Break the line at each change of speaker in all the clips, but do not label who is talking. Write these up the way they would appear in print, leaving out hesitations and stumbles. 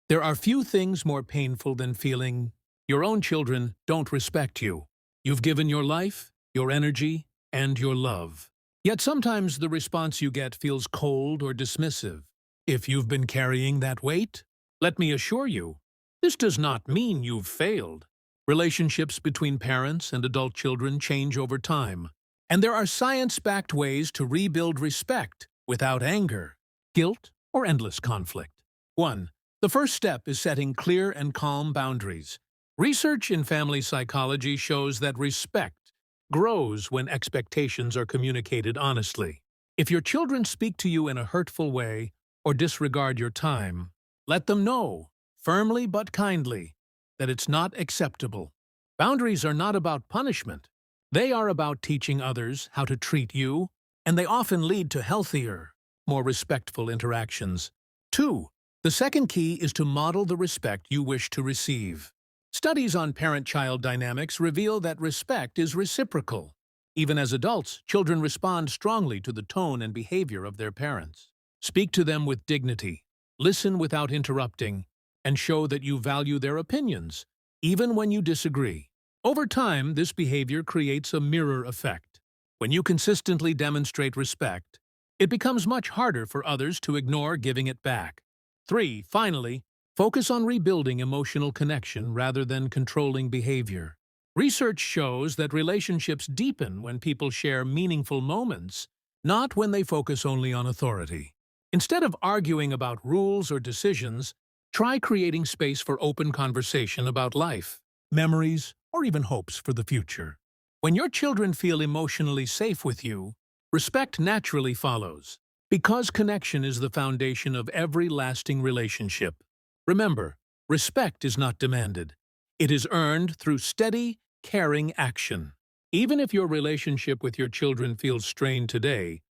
There are few things more painful than feeling your own children don't respect you. You've given your life, your energy, and your love. Yet sometimes the response you get feels cold or dismissive. If you've been carrying that weight, let me assure you, this does not mean you've failed. Relationships between parents and adult children change over time, and there are science-backed ways to rebuild respect without anger, guilt, or endless conflict. 1. The first step is setting clear and calm boundaries. Research in family psychology shows that respect grows when expectations are communicated honestly. If your children speak to you in a hurtful way or disregard your time, let them know, firmly but kindly, that it's not acceptable. Boundaries are not about punishment. They are about teaching others how to treat you, and they often lead to healthier, more respectful interactions. 2. The second key is to model the respect you wish to receive. Studies on parent-child dynamics reveal that respect is reciprocal. Even as adults, children respond strongly to the tone and behavior of their parents. Speak to them with dignity, listen without interrupting, and show that you value their opinions, even when you disagree. Over time, this behavior creates a mirror effect. When you consistently demonstrate respect, it becomes much harder for others to ignore giving it back. 3. Finally, focus on rebuilding emotional connection rather than controlling behavior. Research shows that relationships deepen when people share meaningful moments, not when they focus only on authority. Instead of arguing about rules or decisions, try creating space for open conversation about life, memories, or even hopes for the future. When your children feel emotionally safe with you, respect naturally follows, because connection is the foundation of every lasting relationship. Remember, respect is not demanded. It is earned through steady, caring action. Even if your relationship with your children feels strained today,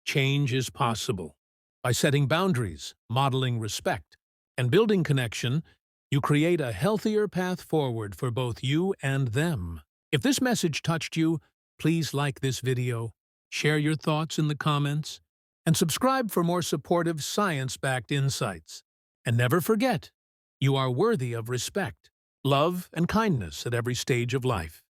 change is possible. By setting boundaries, modeling respect, and building connection, you create a healthier path forward for both you and them. If this message touched you, please like this video, share your thoughts in the comments, and subscribe for more supportive science-backed insights. And never forget, you are worthy of respect, love, and kindness at every stage of life.